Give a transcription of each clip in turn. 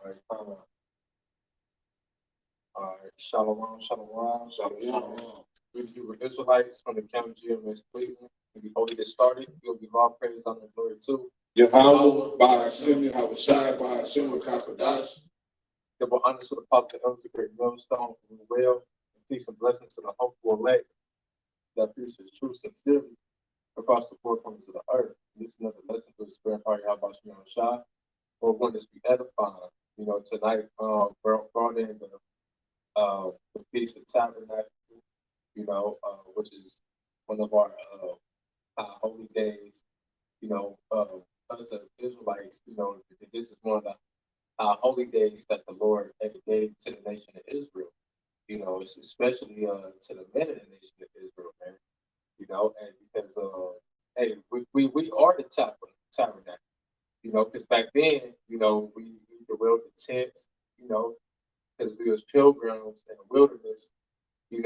right, shalom, shalom, shalom. We Hebrew Israelites from the county of Miss Cleveland. And before we get started, we'll give all praise, honor, and glory to YAHAWAH, BAHASHAM, YAHAWASHI, BAHASHAM, HAQADASH. give honor to the prophet of the great millstone from the well, and peace and blessings to the hopeful elect that preaches truth sincerely across the four corners of the earth. This is another lesson to the spirit of YAHAWASHI. We're going to be edifying. Tonight brought in the Feast of Tabernacle, which is one of our holy days. Us as Israelites, this is one of the holy days that the Lord gave to the nation of Israel. It's especially to the men of the nation of Israel, man. And because hey, we are the tabernacle. Because back then, we dwelled in tents, because we was pilgrims in the wilderness, and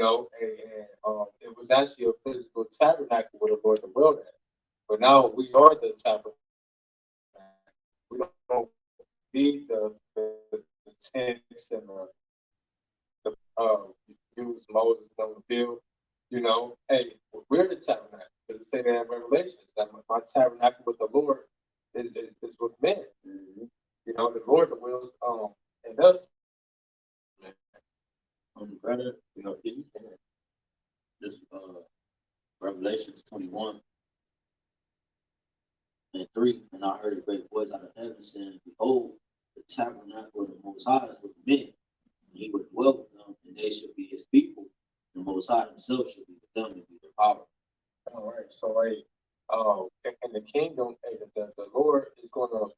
it was actually a physical tabernacle where the Lord dwelled at. But now we are the tabernacle. We don't need the tents and use Moses on the field. Hey, we're the tabernacle. Because it say that in Revelations that my tabernacle with the Lord is with men. Mm-hmm. The Lord dwells in us. Brother, you can just Revelations 21 and 3, and I heard a great voice out of heaven saying, "Behold, the tabernacle of the Most High is with men, and he would dwell with them, and they should be his people. The Most High himself should be with them and be their power." All right, so in the kingdom, the Lord is going to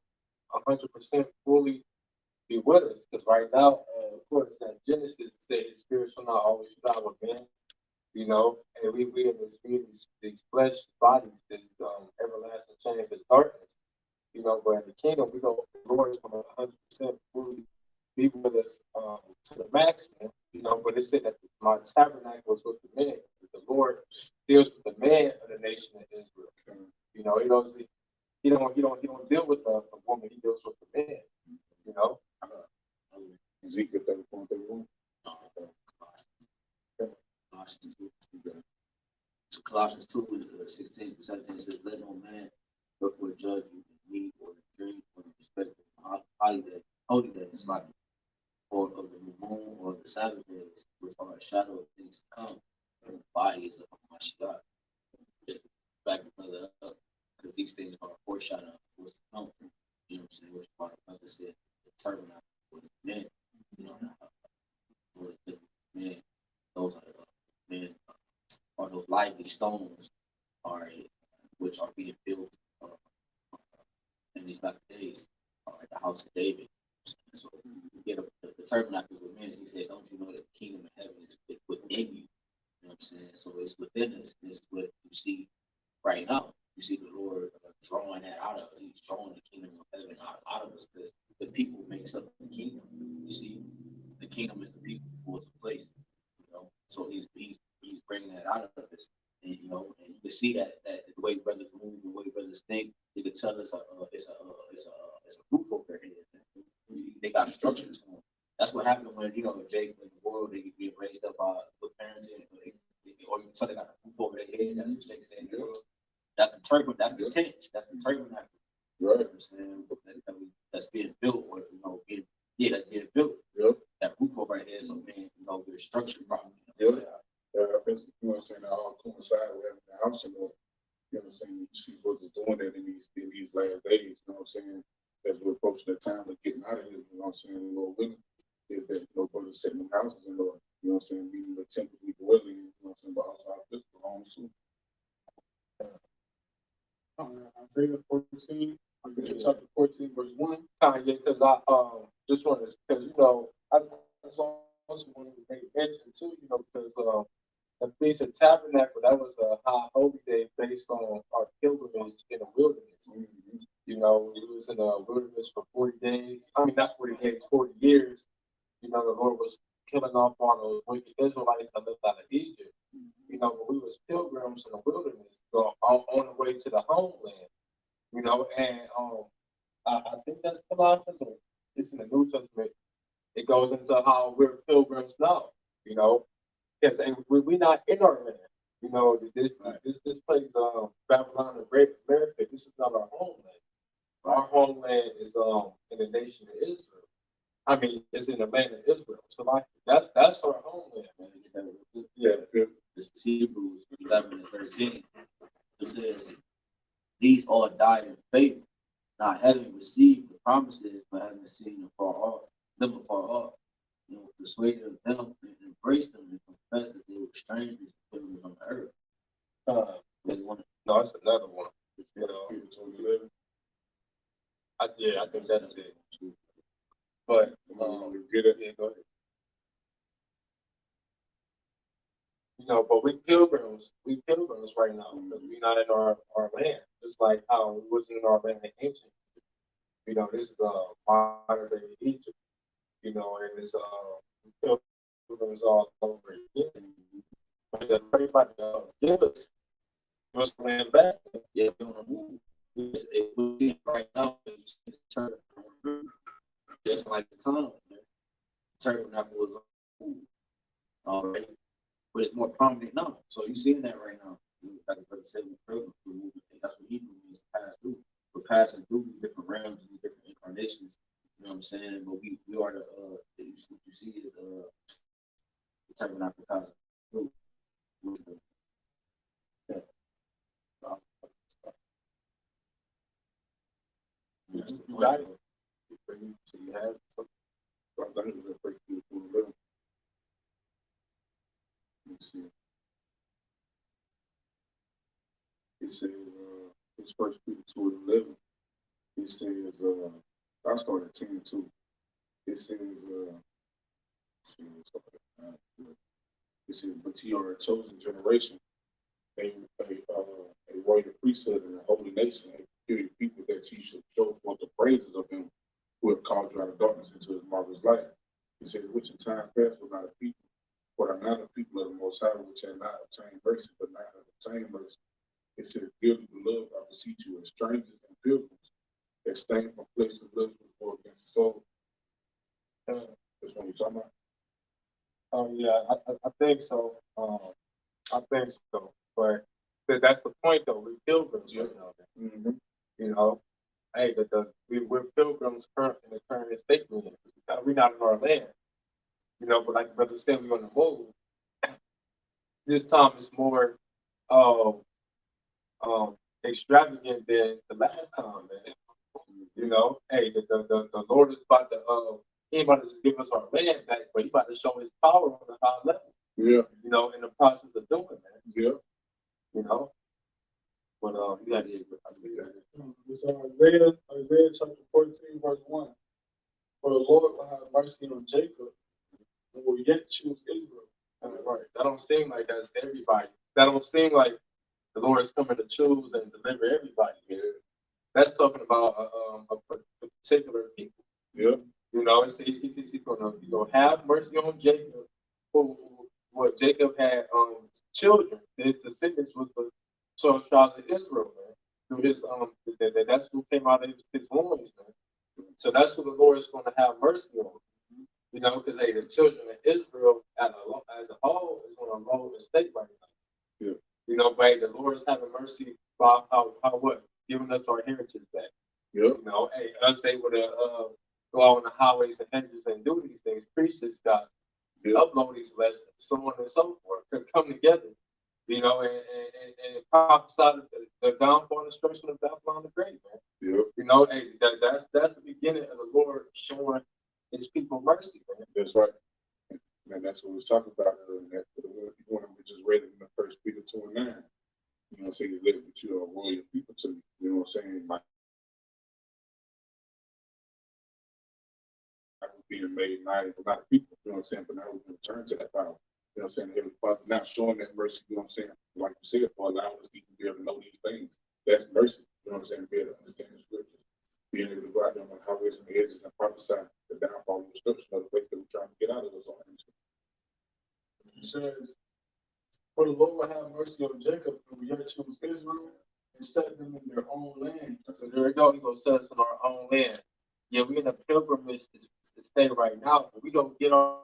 100% fully be with us, because right now, of course, that Genesis says spirit shall not always strive with men, and we in these flesh bodies, these everlasting chains of darkness, but in the kingdom, the Lord is going to 100% fully be with us to the maximum, but it said that my tabernacle is with the men. The Lord deals with the man of the nation of Israel. He don't deal with the woman, he deals with the man, Ezekiel 34:31. Colossians 2. So Colossians 2:16-17 says, "Let no man therefore judge you in meat or in drink or in respect of holy days, or of the new moon or the Sabbath days, which are a shadow of things to come, and the body is of Mashiach." Just to back the brother up, because these things are a foreshadow of what's to come. You know what I'm saying? Which part of the brother said, the tabernacle was men. Men, those are the men, are those lively stones, which are being built in these latter days, at the house of David. So you get the tabernacle with men. He says, "Don't you know that the kingdom of heaven is within you?" You know what I'm saying? So it's within us. This is what you see right now. You see the Lord drawing that out of us. He's drawing the kingdom of heaven out of us, because the people makes up the kingdom. You see, the kingdom is the people before it's a place. So he's bringing that out of us, and and you can see that the way brothers move, the way brothers think, you can tell it's a roof over their head. They got structures to them. That's what happened when Jake and the world, they get raised up with parents, or you tell they got a roof over their head. That's what Jake said. That's the turban. That's the tents. That's the turban. Right. That's being built, or that's being built. Yep. That roof over our heads, so man, we're structured properly. I think that all coincide with having the house in order. You know what I'm saying? You see brothers doing that in these last days. You know what I'm saying? As we're approaching the time of getting out of here. You know what I'm saying? Lord willing, is that brothers setting them houses in order. You know what I'm saying? Meaning the temple we dwelling in. You know what I'm saying? But also our physical homes too. Isaiah 14, chapter 14, verse 1. Because I just wanted to, because I also wanted to make mention too, because the Feast of Tabernacle, that was a high holy day based on our pilgrimage in the wilderness. Mm-hmm. We was in the wilderness for 40 days. I mean, not 40 days, 40 years. The Lord was killing off all those wicked Israelites that left out of Egypt. But we was pilgrims in the wilderness, on the way to the homeland. And I think that's Colossians, or it's in the New Testament. It goes into how we're pilgrims now, you know, because we're not in our land. You know, this place, Babylon, the Great America, this is not our homeland. Our homeland is in the nation of Israel. I mean, it's in the land of Israel. So like that's our homeland, man. Yeah, this is Hebrews 11 and 13. It says, "These all died in faith, not having received the promises, but having seen them afar off, you know, persuaded of them and embraced them and confessed that they were strangers and pilgrims on the earth." No, that's another one. You know, I think that's it. But get it. yeah, go ahead. You know, but we pilgrims right now because we're not in our land. Just like how we wasn't in our land in ancient. You know, this is modern day Egypt. You know, and it's pilgrims all over again. But everybody give us land back. Yeah, we want to move. We see it right now. It's turning just like the tunnel. Tabernacle was on move. All right. But it's more prominent now. So you're seeing that right now. Like the brother said, that's what Hebrew means, to pass through. We're passing through these different realms and these different incarnations. You know what I'm saying? But we are what you see is the tabernacle passing through. Yeah. You got it. So you have something. Let's see. It says, it's 1 Peter 2:11. It says, I started at 10 too. It says, but you are a chosen generation, a royal priesthood and a holy nation, a peculiar people, that ye should show forth the praises of him who have called you out of darkness into his marvelous light. He said, which in time past were not a people, but are not a people of the Most High, which have not obtained mercy, but now have obtained mercy. It said, dearly beloved, I beseech you as strangers and pilgrims, abstain from places lived before against the soul. That's what you're talking about? Yeah, I think so. I think so. But that's the point, though. We're pilgrims, you know. Mm-hmm. You know, hey, we're pilgrims in the current state we're in. We're not in our land. You know, but like the brother said, we're on the move. This time it's more extravagant than the last time, man. You know, hey, the Lord is about to he ain't about to just give us our land back, but he about to show his power on a high level. Yeah. You know, in the process of doing that. Yeah. You know. But you got it. It's Isaiah chapter 14, verse 1. For the Lord will have mercy on Jacob and will yet choose Israel. Right. That don't seem like that's everybody. That don't seem like the Lord is coming to choose and deliver everybody. Yeah. That's talking about a particular people. Yeah. You know, he's gonna have mercy on Jacob, what Jacob had children. His descendants was the 12 tribes of Israel, man. Through his that's who came out of his loins, man. So that's who the Lord is going to have mercy on. You know, because the children of Israel as a whole is on a low estate right now. Yeah. You know, but the Lord is having mercy by how what? Giving us our heritage back. Yeah. You know, us able to go out on the highways and hedges and do these things, preach this gospel, upload these lessons, so on and so forth, to come together, you know, and prophesy the downfall and destruction of Babylon the Great, man. Yeah. You know, hey, that's the beginning of the Lord showing his people mercy, man. That's right. And that's what we was talking about earlier. When we just read it in the 1 Peter 2:9. You know, say he's letting you a royal people to, you know what I'm saying? Like being made mighty for not people, you know what I'm saying? But now we're going to turn to that power. You know what I'm saying? Heavenly Father, not showing that mercy, you know what I'm saying? Like you said, for allowing us to even be able to know these things. That's mercy, you know what I'm saying? Be able to understand the scriptures. Being able to go out there on the highways and the edges and prophesy the downfall and destruction of the place that we're trying to get out of us on. It says, for the Lord will have mercy on Jacob and will yet choose Israel and set them in their own land. So there we go. He's going to set us in our own land. yeah, we in a pilgrimage to stay right now, but we gonna get our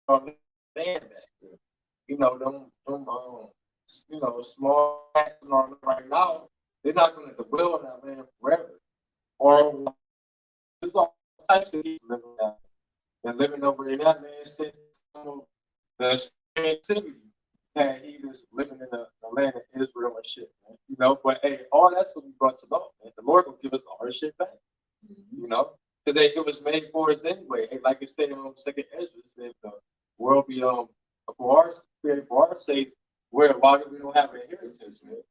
land back. You know, small actions on right now, they're not gonna dwell on that land forever. Or there's all types of people living that. They're living over in that land since the same activity that he was living in the land of Israel and shit, man. You know, but hey, all that's what we brought to law, man. The Lord will give us all our shit back. You know? Because it was made for us anyway. Hey, like it said in Second Ezra, it said the world be for our sake, where why we don't have an inheritance, man.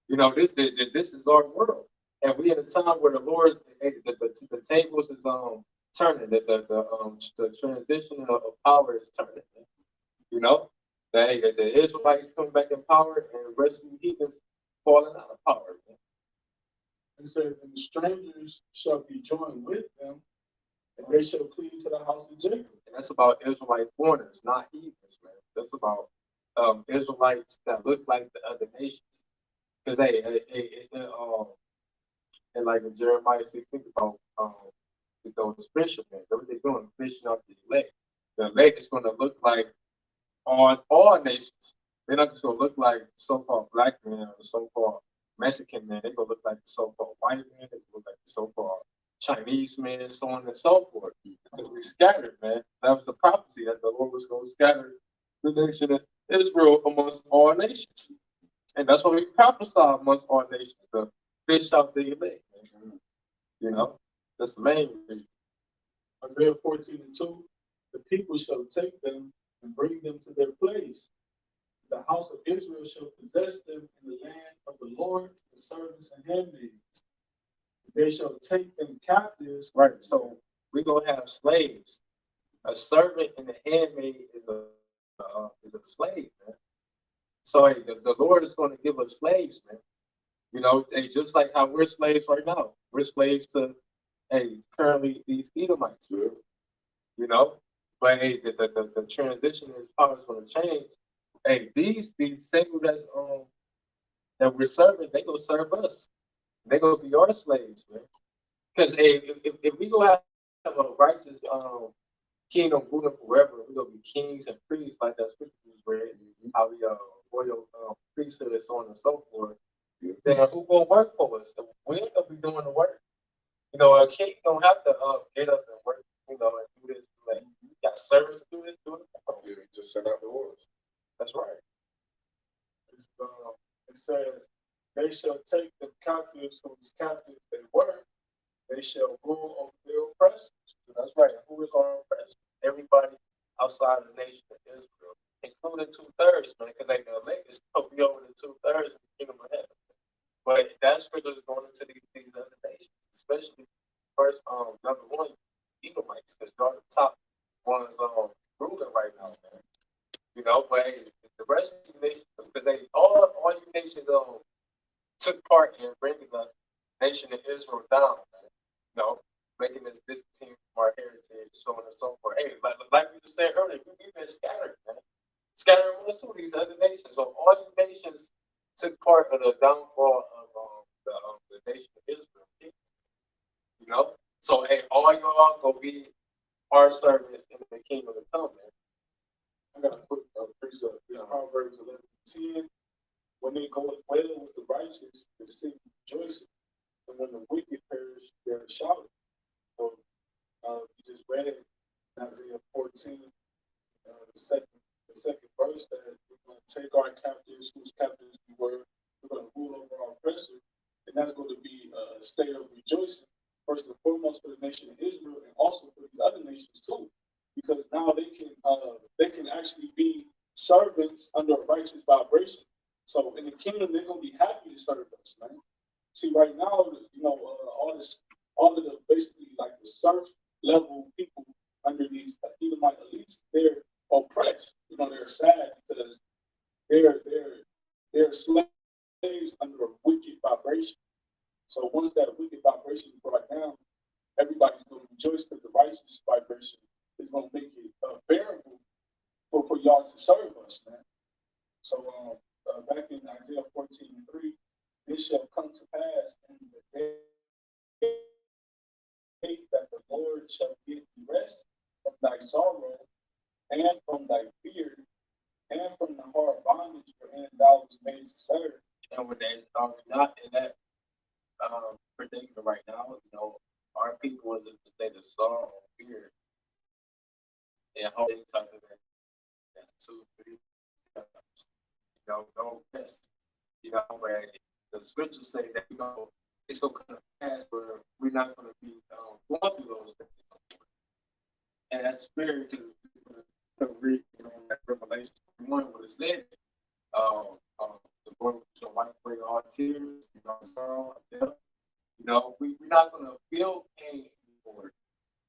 You know, this is our world. And we at a time where the Lord's the tables is turning, the transition of power is turning. Man. You know, the Israelites coming back in power and the rest of the heathens falling out of power. Man. It says, and the strangers shall be joined with them, and they shall cleave to the house of Jacob. And that's about Israelite foreigners, not heathens, man. That's about Israelites that look like the other nations. Because and like in Jeremiah 16 about those fishermen, what they're doing, fishing off the lake. The lake is going to look like on all nations. They're not just going to look like so-called black men or the so-called Mexican men. They're going to look like the so-called white men. They're going to look like the so-called Chinese men, so on and so forth. Because we scattered, man. That was the prophecy that the Lord was going to scatter the nation of Israel amongst all nations. And that's what we prophesy amongst all nations, the fish out the elect. You know, that's the main reason. Isaiah 14:2, the people shall take them and bring them to their place. The house of Israel shall possess them in the land of the Lord, the servants and handmaids. They shall take them captives. Right, so we're going to have slaves. A servant and a handmaid is a slave, man. So hey, the Lord is going to give us slaves, man. You know, hey, just like how we're slaves right now. We're slaves to, hey, currently these Edomites, man. You know, but hey, the transition is power is going to change. Hey, these people that we're serving, they gonna serve us. They gonna be our slaves, man. Because hey, if we go have a righteous kingdom ruling forever, we're gonna be kings and priests like that scripture was read, how we royal priesthood and so on and so forth. Then who gonna work for us? We ain't gonna be doing the work. You know, a king don't have to get up and work, you know, and do this. Like, you got service to do this, do it. Yeah, just send out the orders. That's right. It says, they shall take the captives whose captives they were. They shall rule over their oppressors. That's right. Who is our oppressor? Everybody outside of the nation of Israel, including 2/3, man, because they the elect is supposed to be over the 2/3 of the kingdom of heaven. But that's really going into these other nations, especially first, number one, Edomites, because they're the top ones ruling right now, man. You know, but hey, the rest of the nations, because all you nations took part in bringing the nation of Israel down, man. You know, making this discontinue from our heritage, so on and so forth. Hey, like we just said earlier, we've been scattered, man. Scattered amongst these other nations. So all you nations took part of the downfall of the nation of Israel. You know? So hey, all y'all gonna be our servants in the kingdom to come, man. I got a quick precept. Proverbs 11:10. When they go well with the righteous, the city rejoices. And when the wicked perish, they're shouting. So you just read it in Isaiah 14, the second verse, that we're going to take our captives, whose captives we were. We're going to rule over our oppressor. And that's going to be a state of rejoicing, first and foremost for the nation of Israel, and also for these other nations too. Because now they can actually be servants under a righteous vibration. So in the kingdom, they're gonna be happy to serve us, man. See, right now, you know, all of the basically like the serf level people under these Edomite elites, they're oppressed. You know, they're sad because they're slaves under a wicked vibration. So once that wicked vibration is brought down, everybody's gonna rejoice because the righteous vibration is going to make it bearable for y'all to serve us, man. So back in Isaiah 14:3, this shall come to pass in the day that the shall give thee rest from thy sorrow, and from thy fear, and from the hard bondage wherein thou was made to serve. And when they are not in that predicament right now, our people is in a state of sorrow and fear. And how they talk about that 2, 3 times. No rest. Where the scriptures say that it's gonna come to pass where we're not gonna be going through those things. And that's spirit to read that Revelation 1 what it said. The Lord will wipe away all tears, sorrow, death. We're not gonna feel pain anymore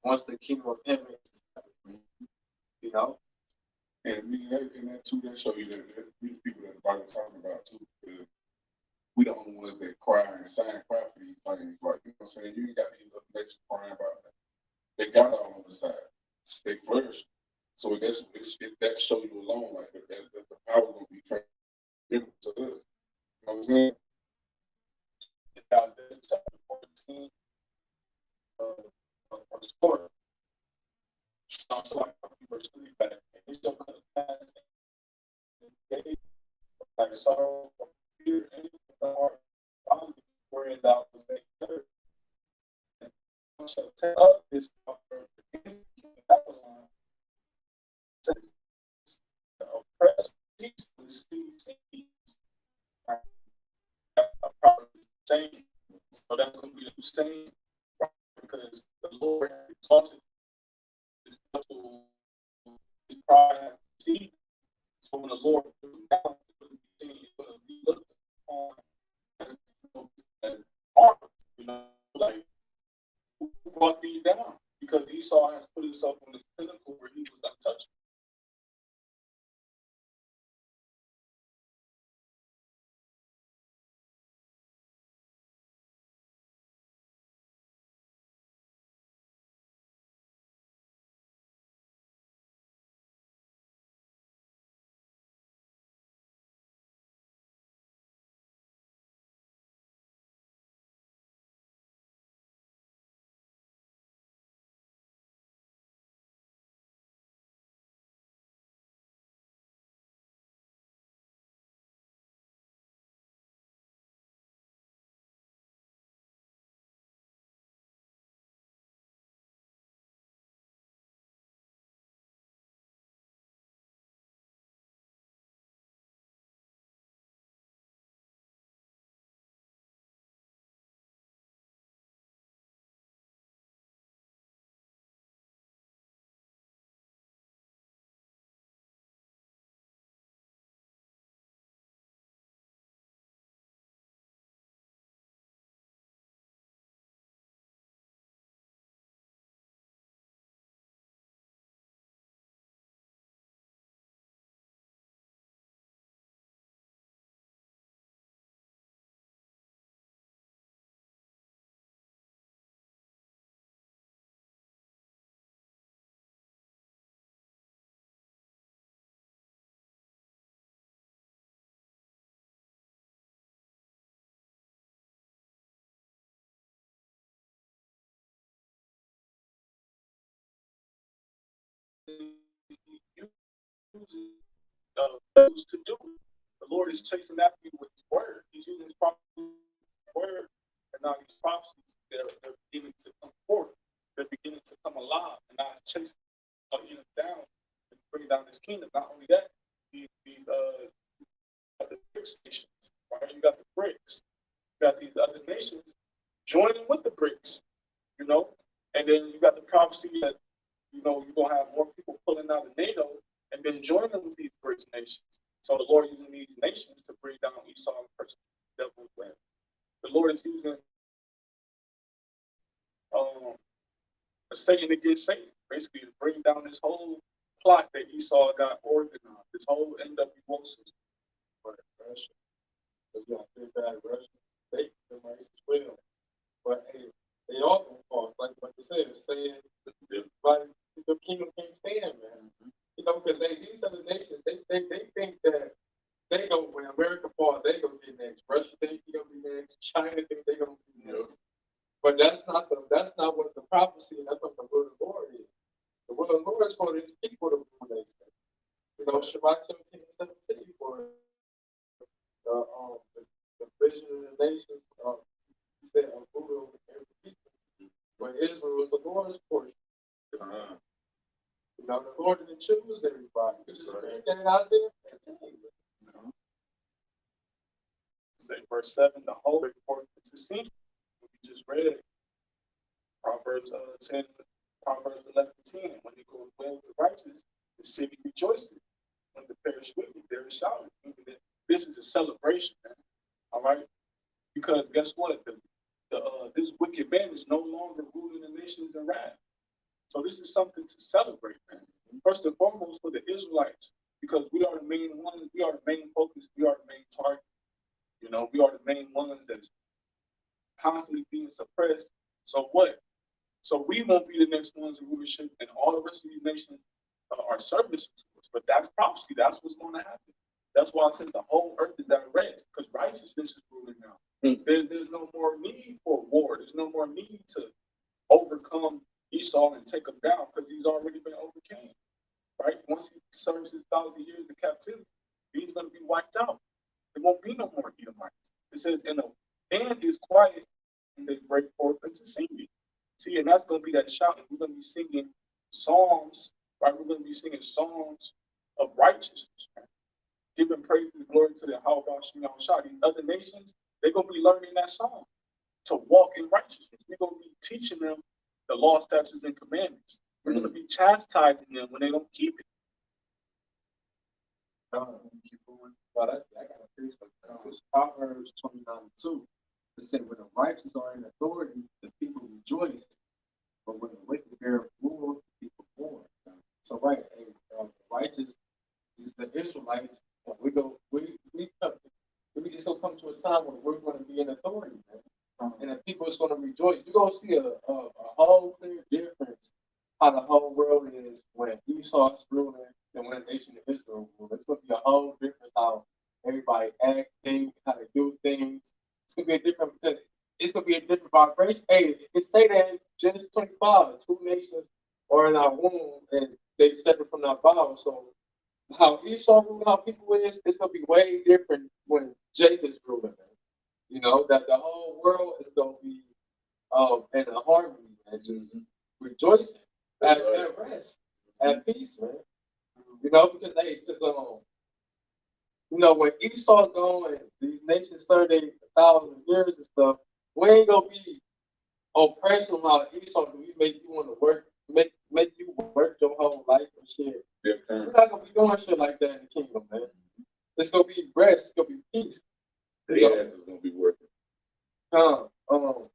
once the kingdom of heaven is established. And that too, that show you that these people that the Bible's talking about too, because we the only ones that cry and sign cry for these things. Like, you know what I'm saying? You ain't got these other nations crying about that. They got it all on the side. They flourish. So that show you alone, like that the power gonna be transferred to us. You know what I'm saying? In Isaiah chapter 14, verse 4. Also, like verse 3 back. And it shall come to pass in the day of thy sorrow, of fear, and of the heart bondage wherein thou was made to serve. And thou shalt take up this offer against the king of Babylon, says the oppressed ceaselessly sees. Probably saying, so that's going to be the same, because the Lord has exalted his people, his pride has seen. So when the Lord comes down, he's going to be looked upon as arms, like who brought thee down? Because Esau has put himself on the pinnacle where he was untouchable. To do it. The Lord is chasing after you with his word. He's using his word, and now these prophecies, they're beginning to come forth. They're beginning to come alive, and now it's chasing down and bringing down this kingdom. Not only that, these other BRICS nations, right? You got the BRICS, you got these other nations joining with the BRICS, and then you got the prophecy that you're gonna have more people pulling out of NATO and then joining with these BRICS nations. So the Lord using these nations to bring down Esau and person the devil's way. The Lord is using Satan against Satan, basically to bring down this whole plot that Esau got organized, this whole NWO system. But Russia, because you have bad Russia, they might as well. But hey, they all gonna fall. Like what they said, saying the kingdom can't stand, man. Because these other nations, they think that they go when America falls, they gonna be next. Russia think they gonna be next. China think they gonna be next. But that's not not what the prophecy, and that's what the word of the Lord is. The word of the Lord is for his people to rule nations. You know, Shabbat 17:17 for the vision of the nations, he said, Buddha over every people. When Israel was the Lord's portion. You know, the Lord didn't choose everybody. You just read that in Isaiah 15. Say verse 7, the whole report to see. We just read Proverbs 11:10. When it goes well with the righteous, the city rejoices. When the perish wicked, there is shouting. This is a celebration, man. All right? Because guess what? This wicked man is no longer ruling the nations in wrath. So this is something to celebrate, man. First and foremost for the Israelites, because we are the main ones, we are the main focus, we are the main target. You know, we are the main ones that's constantly being suppressed. So what? So we won't be the next ones in rulership, and all the rest of these nations are servants to us. But that's prophecy. That's what's going to happen. That's why I said the whole earth is at rest, because righteousness is ruling now. There's no more need for war. There's no more need to overcome Esau and take him down, because he's already been overcame. Right? Once he serves his 1,000 years of captivity, he's going to be wiped out. There won't be no more Edomites. It says, and the band is quiet, and they break forth into singing. See, and that's going to be that shouting. We're going to be singing psalms, right? We're going to be singing songs of righteousness, right? Giving praise and glory to the YAHAWASHI. These other nations, they're going to be learning that song to walk in righteousness. We're going to be teaching them the law, statutes, and commandments. We're going to be chastising them when they don't keep it. Keep going. Well, I got a piece of it's Proverbs 29:2. It said, when the righteous are in authority, the people rejoice. But when the wicked bear rule, the people mourn. So, right, the righteous is the Israelites. And it's going to come to a time when we're going to be in authority, man. And the people is going to rejoice. You're going to see a whole clear difference how the whole world is when Esau is ruling and when the nation of Israel rules. It's going to be a whole different how everybody act, think, how they do things. It's going to be a different, it's going to be a different vibration. Hey, it say that in Genesis 25, 2 nations are in our womb and they separate from our bowels. So how Esau ruling how people is, it's going to be way different when Jacob's ruling. You know, that the whole world is going to be in a harmony and just rejoicing at rest, at peace, man. You know, because you know, when Esau going, these nations serve 1,000 years and stuff, we ain't gonna be oppressing how Esau do. We make you want to work, make you work your whole life and shit. Yeah, we're not gonna be doing shit like that in the kingdom, man. It's gonna be rest, it's gonna be peace. The ass is gonna be working. I'm gonna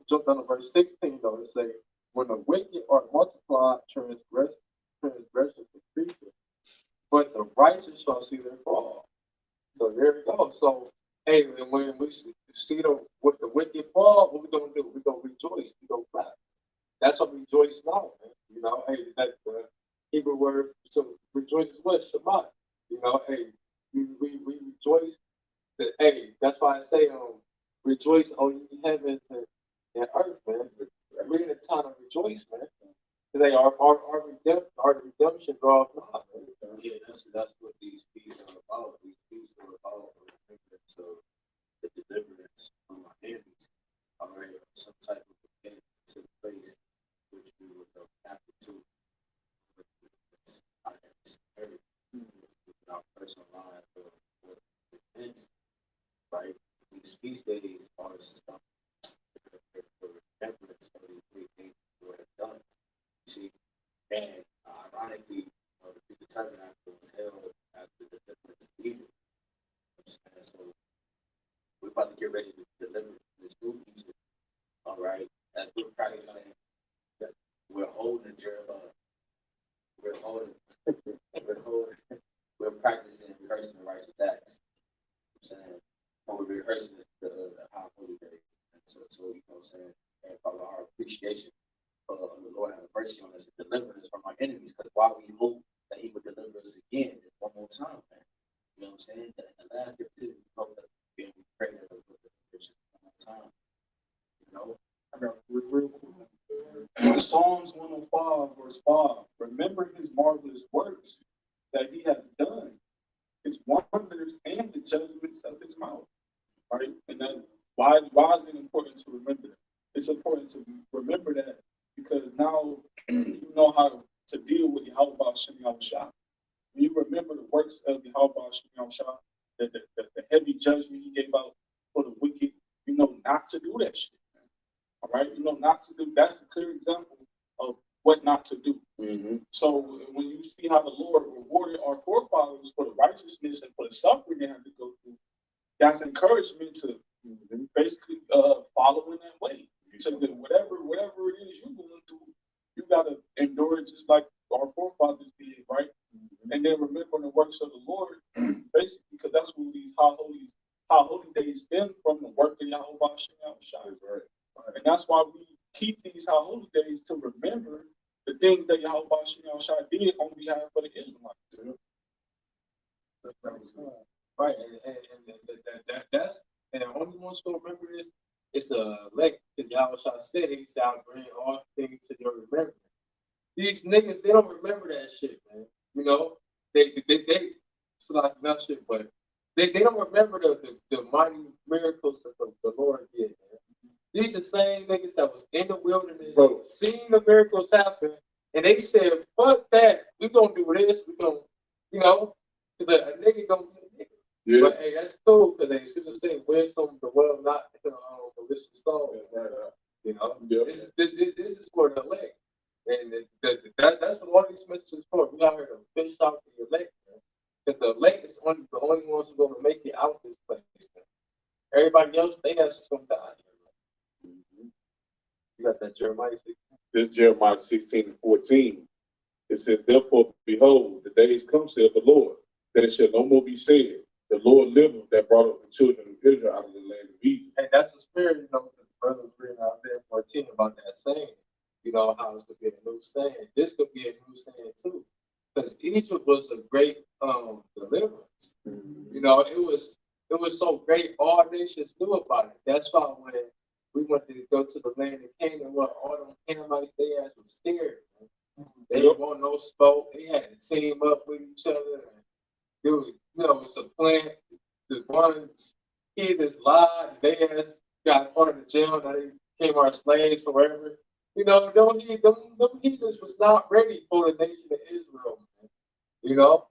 jump down to verse 16 though. It say, when the wicked are multiplied, transgressions increases, but the righteous shall see their fall. So there we go. So hey, and when we see with the wicked fall, what we gonna do? We gonna rejoice. We gonna clap. That's what rejoice now, man. You know, hey, that the Hebrew word to rejoice is what? Shabbat. You know, hey, we rejoice. That hey, that's why I say rejoice, O ye heavens and earth, man. We're in a time of rejoice, man. Today, our redemption draws nigh, man. Yeah, that's what these feasts are about. These feasts are about remembrance of the deliverance from our enemies. All right, some type of event took place, which we would go after to. Our personal lives or events, right? These feast days are stuff for remembrance of these great things we have done. You see, and ironically, the Tabernacle was held after the deliverance of Egypt. So we're about to get ready to deliver this new Egypt. All right, as we're practicing, we're holding Jeremiah. We're practicing and rehearsing the righteous acts. You know what I'm saying? When we're rehearsing the high holy days. And so you know what I'm saying? And from our appreciation of the Lord having mercy on us and delivering us from our enemies, because while we hope that He would deliver us again one more time, man. You know what I'm saying? That in the last captivity, we hope that we pray that He would deliver us one more time. You know? I remember Psalms 105, verse 5. Remember his marvelous works that he hath done, his wonders and the judgments of his mouth. Right? And then why is it important to remember that? It's important to remember that because now you know how to deal with YAHAWASHI. When you remember the works of YAHAWASHI, the heavy judgment he gave out for the wicked, you know not to do that shit. All right, you know not to do. That's a clear example of what not to do. So when you see how the Lord rewarded our forefathers for the righteousness and for the suffering they had to go through, that's encouragement to basically follow in that way. So that whatever it is you're going through, you gotta endure it just like our forefathers did, right? And then remember the works of the Lord, basically, because that's what these high holy days stem from, the work of YAHAWASHI. And that's why we keep these high holy days to remember the things that YAHAWASHI did on behalf of the Israelites. Right, that's and the only ones who remember this, it's a elect, because Yahweh said he said, I'll bring all things to your remembrance. These niggas, they don't remember that shit, man. You know, they it's like that shit, but they don't remember the mighty miracles that the Lord did, man. These are the same niggas that was in the wilderness, seeing the miracles happen, and they said, fuck that, we gonna do this, we gonna, you know, because a nigga gonna be a nigga. Yeah. But hey, that's cool, because they should have said, wisdom, the world not malicious soul. You know, this is for the elect. And that's what all these messages for. We got here to fish out the elect, man. Because the elect is the only ones who are going to make it out this place, man. Everybody else, they have some die here, man. You got that Jeremiah 16? This Jeremiah 16:14. It says, therefore, behold, the days come, saith the Lord, that it shall no more be said, the Lord liveth that brought up the children of Israel out of the land of Egypt. And that's the spirit, you know, the brothers reading Isaiah 14 about that saying. You know, how it's going to be a new saying. This could be a new saying too. Because Egypt was a great deliverance. You know, it was so great, all nations knew about it. That's why when we went to go to the land of Canaan, what all them Canaanites, they ass was scared. Man. They didn't want no smoke. They had to team up with each other. And it was, you know, it's a plan. The ones heathens lied. They ass got put in the jail. Now they became our slaves forever. You know, them heathens was not ready for the nation of Israel, man. You know?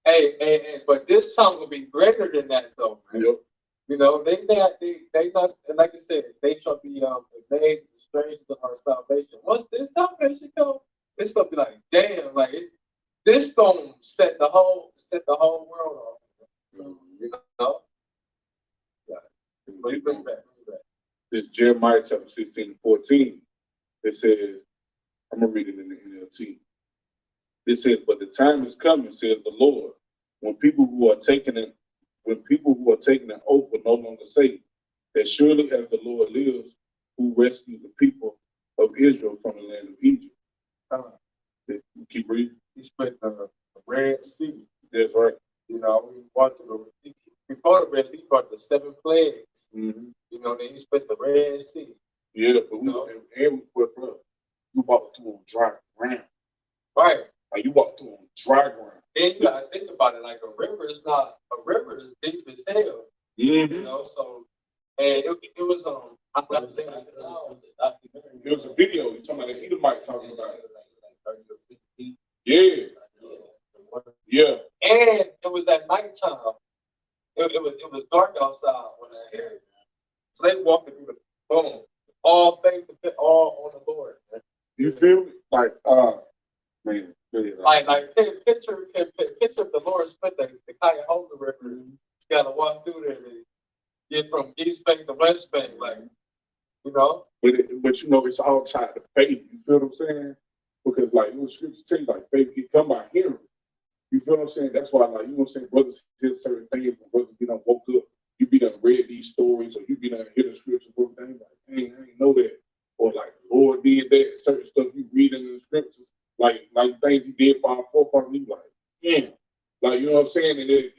Hey, but this time will be greater than that, though, man. Yep. You know, they not, and like I said, they shall be amazed and strange of our salvation. Once this salvation comes, it's gonna be like, damn, like this gonna set the whole world off. You know? Yeah. But you bring it back. This Jeremiah chapter 16:14. It says, I'm going to read it in the NLT. It says, but the time is coming, says the Lord, when people who are taking an oath will no longer say that surely as the Lord lives, who rescued the people of Israel from the land of Egypt. Keep reading. He split the Red Sea. That's right. You know, we walked through before the Red Sea, he brought the 7 plagues. You know, then he split the Red Sea. Yeah, but we walked through on dry ground. Right. Like you walked through on dry ground. And you gotta think about it, like a river is deep as hell. You know, so and it was I thought it was a video, you talking about the Edomite talking about it. Yeah. And it was at nighttime. It was dark outside when I heard it. So they walked through the boom. All faith, all on the Lord. Man. You feel me? Like, man. Like picture if the Lord split the Cuyahoga River. You gotta walk through there to get from East Bank to West Bank, like, you know. But you know, it's all tied to faith. You feel what I'm saying? Because like it was scripture tell you, like faith can come by hearing. You feel what I'm saying? That's why, like, you know what I'm saying, brothers hear certain things when brothers be done woke up. You be done read these stories, or you be done hear the scripture, bro. They like, dang, I ain't know that. Or like, Lord did that, certain stuff you read in the scriptures, like things he did for our forefathers, you like, yeah. Like, you know what I'm saying? And it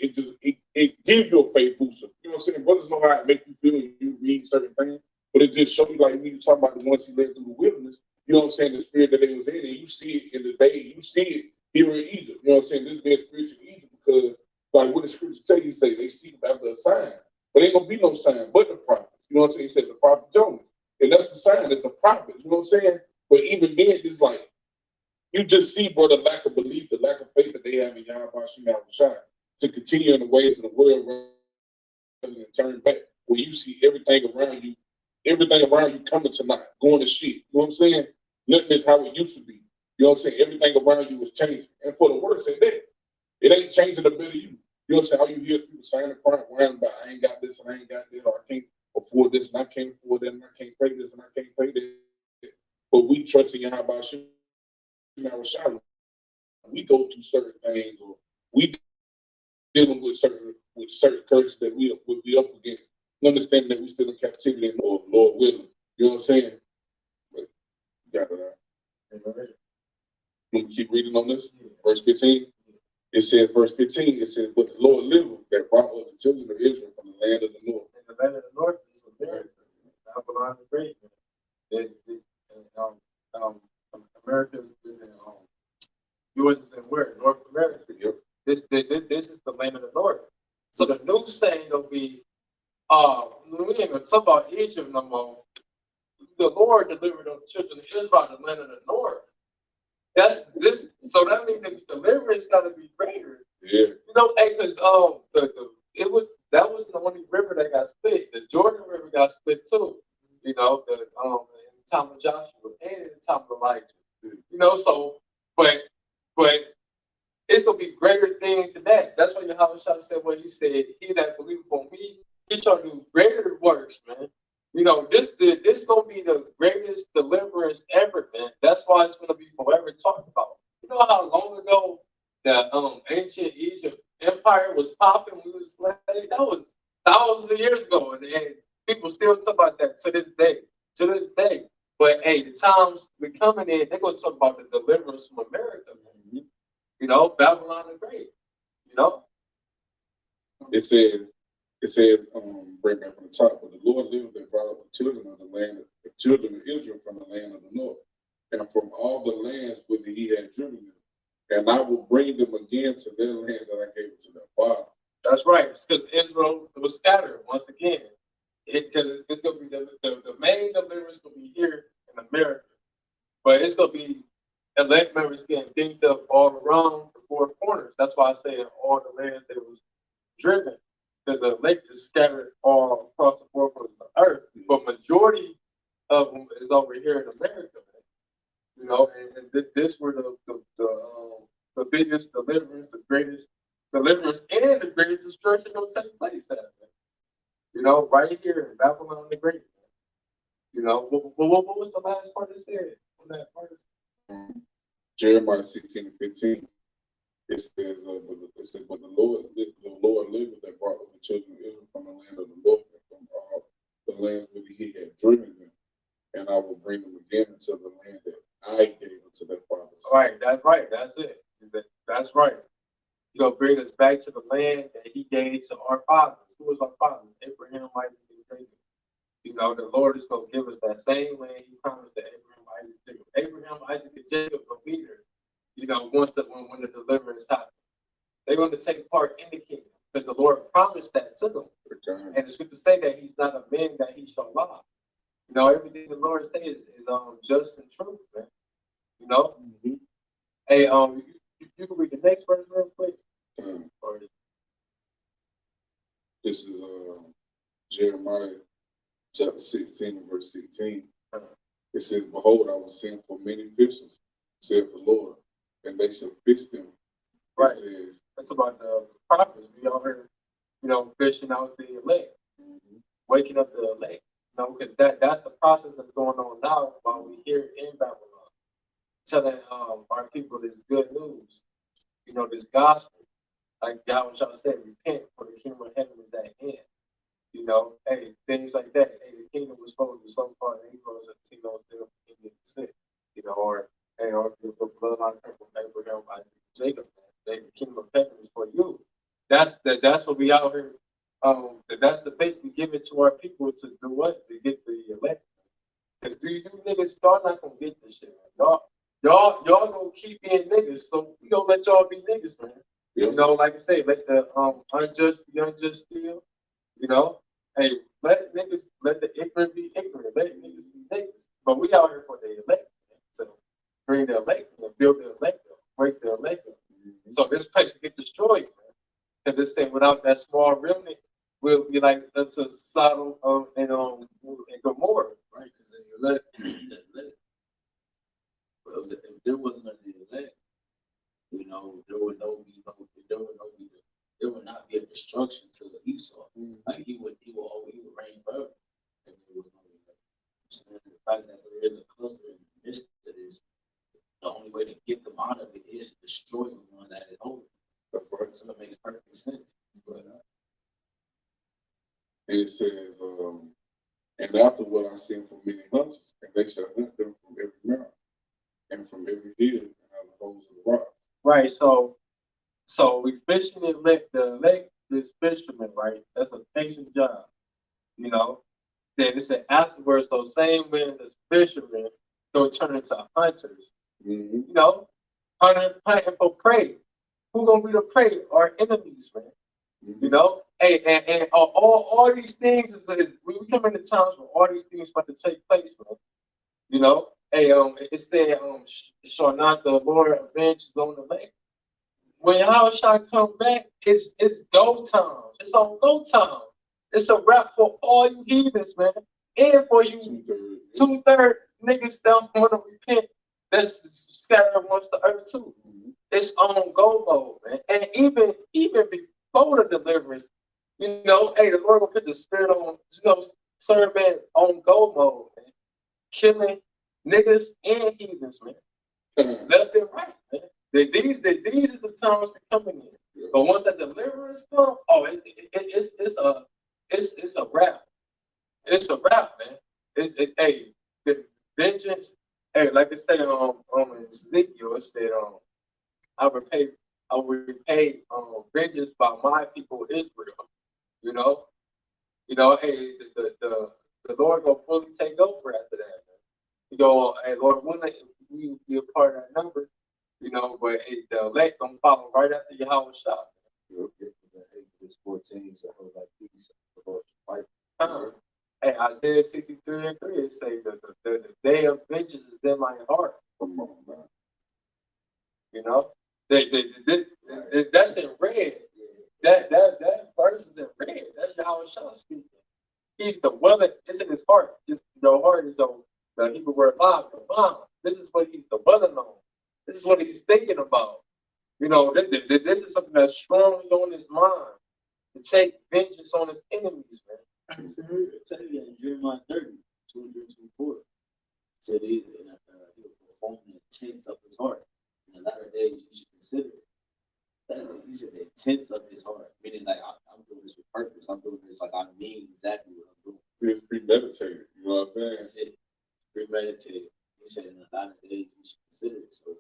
gives you a faith booster. You know what I'm saying? Brothers know how it make you feel when you read certain things, but it just shows you, like, when you talk about the ones he led through the wilderness, you know what I'm saying, the spirit that they was in, and you see it in the day, you see it here in Egypt. You know what I'm saying? This being spiritual in Egypt because, like what the scripture say, you say they seek after a sign, but ain't gonna be no sign but the prophets. You know what I'm saying? He said the prophet Jonas, and that's the sign. It's the prophet. You know what I'm saying? But even then, it's like you just see, bro, the lack of belief, the lack of faith that they have in YAHAWASHI to continue in the ways of the world rather than turn back. When you see everything around you coming to naught, going to shit. You know what I'm saying? Nothing is how it used to be. You know what I'm saying? Everything around you is changing. And for the worse at that. It ain't changing the better you. You know what I'm saying? All you hear people saying the crying, whining about I ain't got this and I ain't got that, or I can't afford this and I can't afford that and I can't pay this and I can't pay that. But we trust in YAHAWASHI. We go through certain things, or we dealing with certain curses that we would be up against. Understanding that we still in captivity, and Lord willing. You know what I'm saying? But got it out. Let me keep reading on this. Verse 15. It says, verse 15. It says, "But the Lord liveth that brought up the children of Israel from the land of the north." And the land of the north is America. Babylon the Great. America is in yours is in where? North America. Yep. This is the land of the north. So the new saying will be, we ain't gonna talk about Egypt no more. The Lord delivered the children of Israel in the land of the north. That's this. So that means the deliverance got to be greater. Yeah. You know, because that was the only river that got split. The Jordan River got split too. You know, in the time of Joshua and in the time of Elijah. You know, so but it's gonna be greater things than that. That's why Yahawashi said what he said. He that believeth on me, he shall do greater works, man. You know, this gonna be the greatest deliverance ever, man. That's why it's gonna be forever talked about. You know how long ago the ancient Egypt empire was popping? We was slaves. That was thousands of years ago, and people still talk about that to this day. To this day. But hey, the times we coming in, they're gonna talk about the deliverance from America, man. You know, Babylon the Great. You know. It says, bring back from the top, "But the Lord liveth that brought up the children of Israel from the land of the north, and from all the lands whither he had driven them. And I will bring them again to their land that I gave to their father." That's right. It's because Israel was scattered once again. Because it's going to be the main deliverance will be here in America, but it's going to be elect members getting dinked up all around the four corners. That's why I say in all the lands that was driven, because the elect is scattered all across the four corners of the earth, but majority of them is over here in America. Man. You know, and this were the biggest deliverance, the greatest deliverance, and the greatest destruction will take place at. You know, right here in Babylon the Great. You know, what was the last part it said on that verse? Jeremiah 16:15. It says, "But the Lord liveth that brought up the children of Israel from the land of the north and from all the lands whither he had driven them, and I will bring them again into the land that I gave unto their fathers." All right, that's right. That's it. That's right. He's going to bring us back to the land that he gave to our fathers. Who was our fathers? Abraham, Isaac, and Jacob. You know, the Lord is going to give us that same land he promised to Abraham, Isaac, and Jacob. Abraham, Isaac, and Jacob will be there. You know, when the deliverance happens. They're going to take part in the kingdom because the Lord promised that to them. And it's good to say that he's not a man that he shall lie. You know, everything the Lord says is just and true, man. You know? Mm-hmm. Hey, you can read the next verse real quick. This is Jeremiah chapter 16, verse 16. It says, "Behold, I will send for many officials, saith the Lord, and they shall fix them." Right. It says, that's about the prophets. We all heard, you know, fishing out the elect, waking up the elect. You know, because that's the process that's going on now while we're here in Babylon, telling our people this good news. You know, this gospel. Like Yahawashi said, repent, for the kingdom of heaven is at hand. You know, hey, things like that. Hey, the kingdom was supposed to some part of Negroes and Tino's still in sin. You know, or hey, or the bloodline from Abraham, Isaac, and Jacob. Hey, the kingdom of heaven is for you. That's what we out here. That's the faith we give it to our people to do what? To get the elect. Because do you niggas, y'all not gonna get this shit, man. Y'all gonna keep being niggas, so we gonna let y'all be niggas, man. Yeah. You know, like I say, let the unjust be unjust still. You know, hey, let the ignorant be ignorant. Let niggas be niggas. But we out here for the elect, man. So bring the elect and build the elect up, break the elect up. So this place will get destroyed, man. Because this thing without that small remnant will be like unto Sodom and Gomorrah. Right, because the elect, well, if there wasn't an elect, you know, there would not be a destruction to Esau. Like he would reign forever. If there was no elect. So the fact that there is a cluster in the midst of this, the only way to get them out of it is to destroy the one that is holy. So it makes perfect sense. And it says, and after what I seen from many hunters, and they shall hunt them from every mountain and from every hill and out of the holes of the rock. Right. So we fishing the elect is fishermen, right? That's a patient job, you know. Then it said afterwards, those same men as fishermen go turn into hunters. You know, hunting for prey. Who gonna be the prey? Our enemies, man. You know, hey, and all these things is we come into times where all these things about to take place, man. You know, hey, it said, shall not the Lord avenge his own elect? When Yahawashi come back, it's go time. It's on go time. It's a wrap for all you heathens, man, and for you 2/3 niggas that want to repent. That's scattered amongst the earth too. It's on go mode, man. And even before the deliverance, you know, hey, the Lord will put the spirit on, you know, servant on go mode, man. Killing niggas and heathens, man. Left and right, man. These are the times we're coming in. But once that deliverance comes, oh, it's a wrap. It's a wrap, man. Hey, the vengeance. Hey, like I said on Ezekiel, it said I will repay vengeance by my people Israel. You know, hey, the Lord gonna fully take over after that, man. You go, hey, Lord, when we be a part of that number, you know, but hey, the elect gonna follow right after Yahawashi. Exodus 14 said, "Oh, like peace, the Lord fight." Hey, Isaiah 63:3 it say the day of vengeance is in my heart. Come on, man. You know, that's in red. That verse is in red. That's Yahawashi speaking. He's the dwelling. It's in his heart. Your heart is the Hebrew word love. This is what he's dwelling on. This is what he's thinking about. You know, this is something that's strongly on his mind to take vengeance on his enemies, man. I tell you in Jeremiah 30, 2:24, said he will perform the intents of his heart. In the latter days, you should consider it. He said the intents of his heart, meaning like I'm doing this with purpose. I'm doing this like I mean exactly what I'm doing. It's premeditated. You know what I'm saying? That's it. Premeditated. He said in the latter days, you should consider it. So,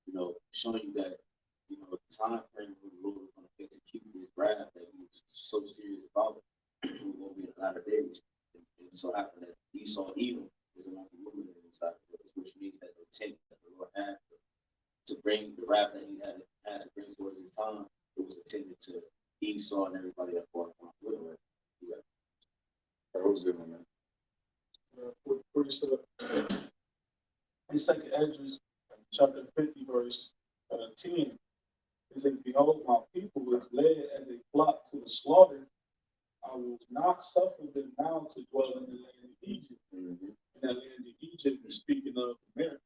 you know, showing you that, you know, the time frame when the Lord was going to execute his wrath that he was so serious about it. Will be in the latter days. And so happened that Esau even is the one who moved inside of this, which means that the intent that the Lord had to bring the wrath that he had to bring towards his time, it was intended to Esau and everybody that fought with him. That was it, man. What you said in 2nd Esdras, chapter 50, verse 10, it says, "Behold, my people is led as a flock to the slaughter. I will not suffer them now to dwell in the land of Egypt." And that land of Egypt is speaking of America.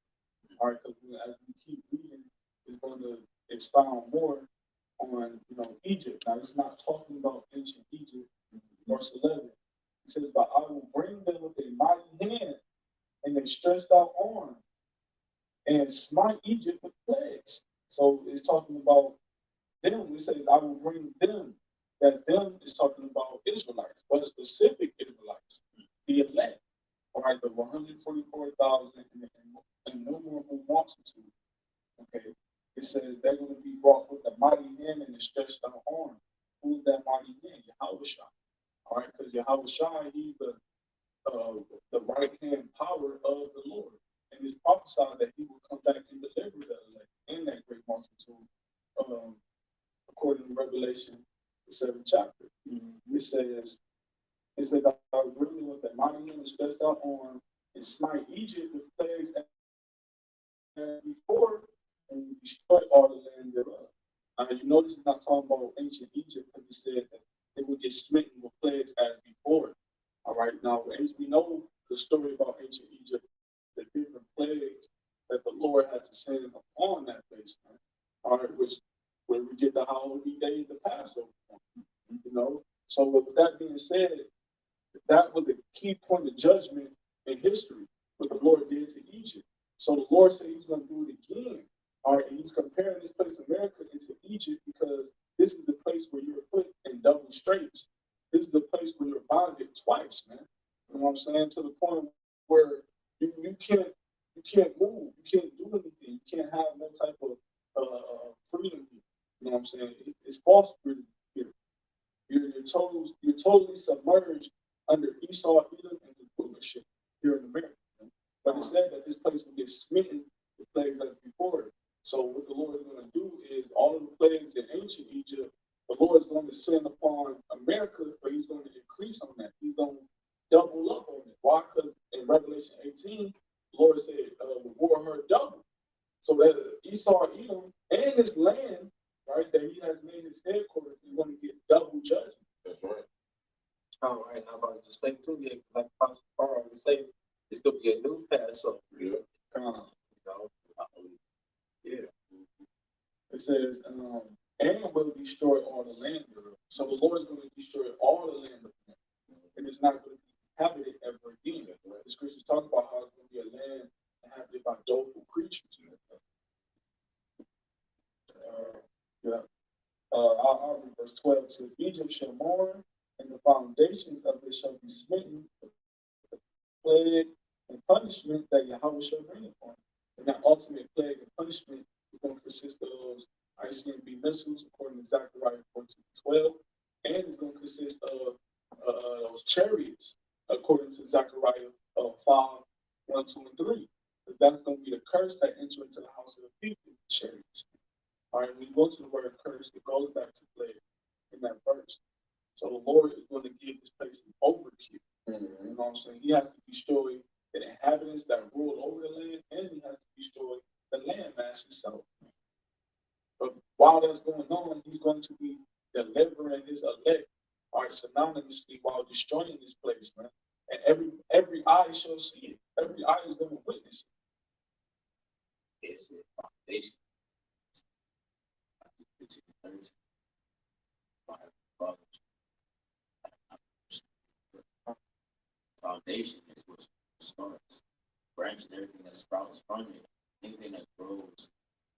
All right, because as we keep reading, it's going to expound more on, you know, Egypt. Now, it's not talking about ancient Egypt. Verse 11, it says, "But I will bring them with a mighty hand and a stretched out arm, and smite Egypt with plagues." So it's talking about them. It says, "I will bring them." That them is talking about Israelites, but specific Israelites, the elect, all right, the 144,000 and no more who multitude. Okay, it says they're going to be brought with a mighty hand and a stretched out arm. Who's that mighty hand? Yahawashi. All right, because Yahawashi, he's the the right hand power of the Lord. And it's prophesied that he will come back and deliver the elect in that great multitude, according to Revelation, the 7th chapter. It says, I really want that mighty hand stretched out on and smite Egypt with plagues as before and destroy all the land thereof. You notice he's not talking about ancient Egypt because he said that they would get smitten with plagues as before. All right, now as we know the story about ancient Egypt, the different plagues that the Lord had to send upon that place, man. All right, which where we get the Halloween day, the Passover, you know. So with that being said, that was a key point of judgment in history, what the Lord did to Egypt. So the Lord said he's going to do it again. All right, and he's comparing this place, America, into Egypt, because this is the place where you're put in double straits. This is the place where you're bonded twice, man. You know what I'm saying? To the point where you can't move, you can't do anything, you can't have no type of freedom here. You know what I'm saying? It's false freedom here. You're totally submerged under Esau, Edom, and the rulership here in America. But it said that this place will get smitten with plagues as before. So what the Lord is going to do is all of the plagues in ancient Egypt, the Lord is going to send upon America, but he's going to increase on that. He's going to double up on it. Why? Because in Revelation 18, the Lord said, reward her double. So that Esau, Edom, and this land, right, that he has made his headquarters, is going to get double judgment. That's right. All right, I'm about to just think too, yeah, like Pastor Carl was saying, it's gonna be a new Passover. Yeah. You know, yeah. It says, and will destroy all the land thereof. So the Lord is going to destroy all the land of them. And it's not going to be inhabited ever again. Right? The scriptures talk about how it's going to be a land inhabited by doleful creatures. I'll read verse 12. It says, Egypt shall mourn, and the foundations of it shall be smitten with the plague and punishment that Yahweh shall bring upon it. And that ultimate plague and punishment is going to consist of those ICMB missiles, according to Zechariah 14:12, and it's going to consist of those chariots, according to Zechariah 5:1, 2, and 3. That's going to be the curse that enters into the house of the people, chariots. All right, when you go to the word curse, it goes back to plague in that verse. So the Lord is going to give this place an overkill. You know what I'm saying? He has to destroy the inhabitants that rule over the land, and he has to destroy the landmass itself. But while that's going on, he's going to be delivering his elect, all right, synonymously while destroying this place, man. And every eye shall see it. Every eye is going to witness it. It's a foundation. Foundation is what starts. Branch and everything that sprouts from it, anything that grows,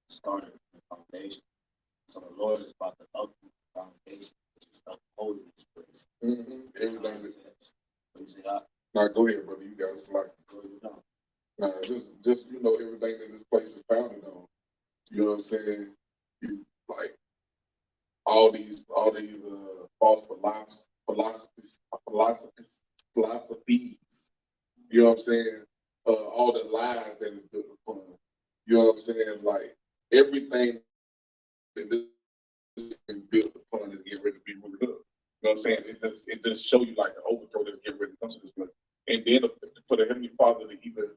started from the foundation. So the Lord is about to uproot the foundation, which is upholding this place. Everything that. So you say, Now go ahead, brother. You got to select. Just everything that this place is founded on. You know what I'm saying? You like all these false philosophies. You know what I'm saying? All the lies that is built upon. You know what I'm saying? Like everything that this is built upon is getting ready to be rooted up. You know what I'm saying? It just show you like the overthrow that's getting ready to come to this place. And then for the Heavenly Father to even,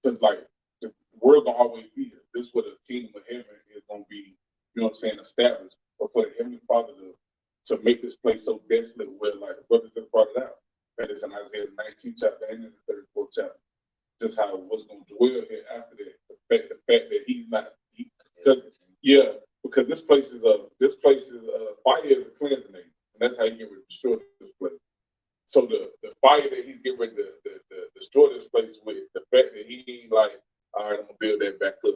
because like the world gonna always be here. This is where the kingdom of heaven is gonna be, you know what I'm saying, established. But for the Heavenly Father to make this place so desolate where like the brothers just brought it out. That is in Isaiah 19th chapter and in the 34th chapter. Just how what's gonna dwell here after that. The fact that he's not because this place is fire is a cleansing agent. And that's how you get ready to destroy this place. So the fire that he's getting ready to destroy this place with, the fact that he ain't like, all right, I'm gonna build that back up.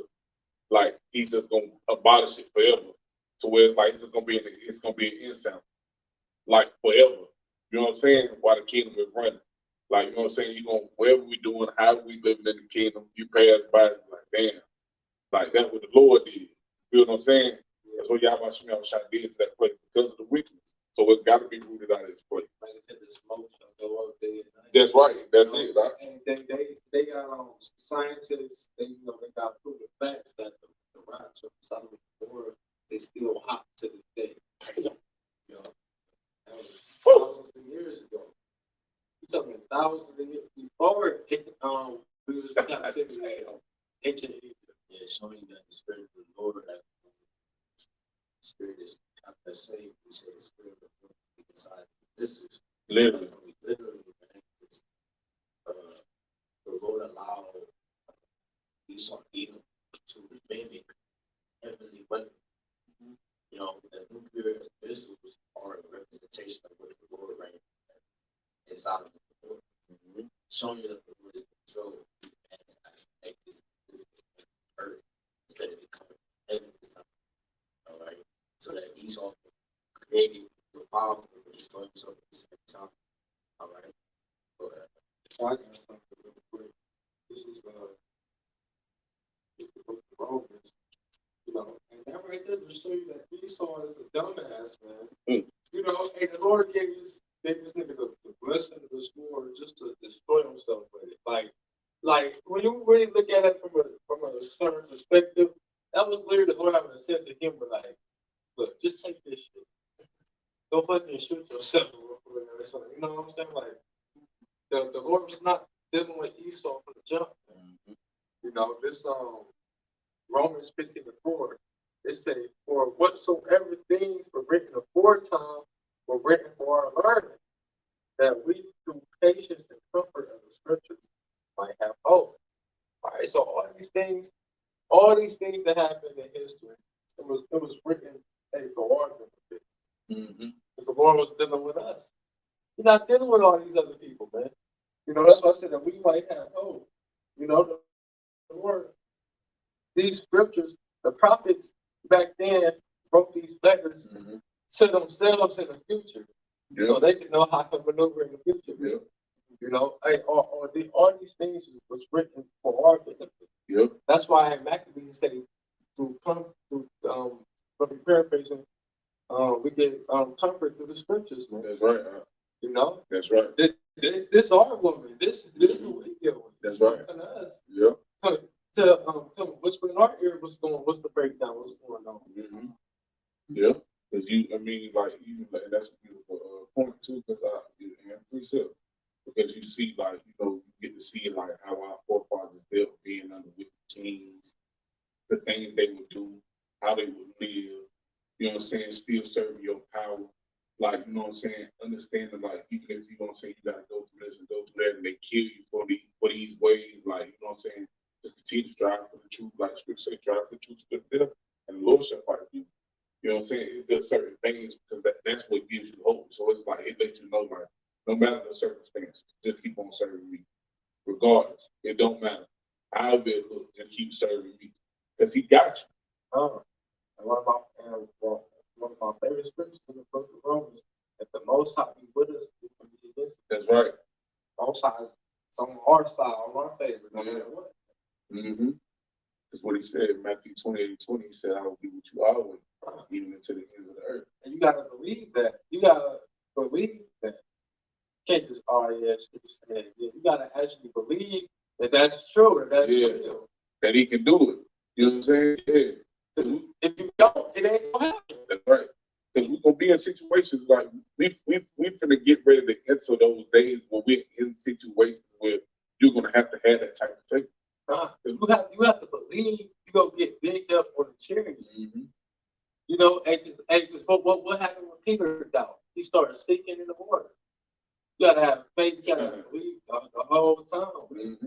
Like he's just gonna abolish it forever. To where it's like it's gonna be an incense. Like forever. You know what I'm saying? While the kingdom is running. Like, you know what I'm saying? Whatever we doing, how we living in the kingdom, you pass by, like, damn. Like, that's what the Lord did. You know what I'm saying? That's what YAHAWASHI did to that place because of the wickedness. So it's got to be rooted out of this place. Like I said, the smoke shall go up day and night. That's right. That's it. Right? And they got scientists. They they got proven facts that the rocks of Sodom and Gomorrah, they still hot to this day. You know, that was thousands of years ago. You're talking thousands of years before we was in captivity. Ancient Egypt. Yeah, showing that the Spirit of the Lord, that the Spirit is not that same. We say the Spirit of the Lord is inside this is Literally. literally, man, the Lord allowed Esau Edom to mimic heavenly weapons. You know, the nuclear missiles are a representation of what the Lord reigned inside of the Lord. Showing you that the Lord is control and make this earth instead of becoming heaven this time. All right. So that Esau created the powerful and destroy himself at the same time. All right. So, I got something real quick. This is the book of Romans. You know, and that right there to show you that Esau is a dumbass, man. You know, and the Lord gave this nigga the blessing of the sword just to destroy himself with it. Like when you really look at it from a certain perspective, that was literally the Lord having a sense of humor. Like, look, just take this shit. Go fucking shoot yourself. Or something. You know what I'm saying? Like, the Lord was not dealing with Esau from the jump. You know, this Romans 15:4, it say, for whatsoever things were written aforetime were written for our learning, that we through patience and comfort of the scriptures might have hope. All right, so all these things that happened in history, it was written for our benefit. Because the Lord was dealing with us. He's not dealing with all these other people, man. You know, that's why I said that we might have hope. You know, the Lord, these scriptures, the prophets back then wrote these letters to themselves in the future. So they can know how to maneuver in the future. Yeah. You know, all these things was written for our benefit. Yep. That's why in Maccabees say from paraphrasing, we get comfort through the scriptures, man. That's right. You know, That's right. this our woman. This is what we deal with. That's right. And us. Yeah. To whisper in our ear, what's the breakdown? What's going on? Yeah. Because that's a beautiful point too. Because because you see, like, you know, you get to see like how our forefathers built being under wicked kings, the things they would do, how they would live. You know what I'm saying? Still serving your power. Like, you know what I'm saying? Understanding, like, even if you know what I'm saying, you gotta go through this and go through that, and they kill you for these ways, like, you know what I'm saying? Just continue to strive for the truth, like Scripture say, strive for the truth to the death, and the Lord shall fight for you. You know what I'm saying? It's just certain things because that's what gives you hope. So it's like it lets you know, like, no matter the circumstances, just keep on serving me. Regardless. It don't matter how it looks, just keep serving me. Because he got you. And one of my favorite scriptures in the book of Romans, if the Most High be with us, we can be against us. That's right. Most High is on our side, on our favor, no matter what. That's what he said in Matthew 28:20. He said, I will be with you always, even into the ends of the earth. And you gotta believe that. You gotta believe that. You can't just, scripture said. You gotta actually believe that that's true, that that's real. That he can do it. You know what I'm saying? Yeah. If you don't, it ain't gonna happen. That's right. Because we're gonna be in situations like we finna get ready to enter those days where we're in situations where you're gonna have to have that type of faith. You have to believe you're gonna get bigged up on the charity. You know, what happened when Peter died? He started sinking in the water. You gotta have faith, you gotta believe the whole time.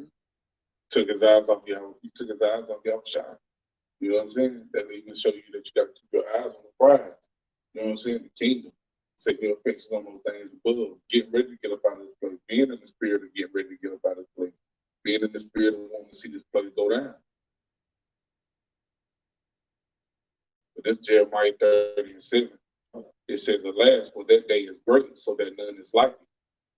Took his eyes off y'all. He took his eyes off y'all shine. You know what I'm saying? That even show you that you got to keep your eyes on the prize. You know what I'm saying? The kingdom. Set your affections on those things above. Getting ready to get up out of this place. Being in the spirit of getting ready to get up out of this place. Being in the spirit of wanting to see this place go down. But this Jeremiah 30:7. It says, alas, for that day is great, so that none is like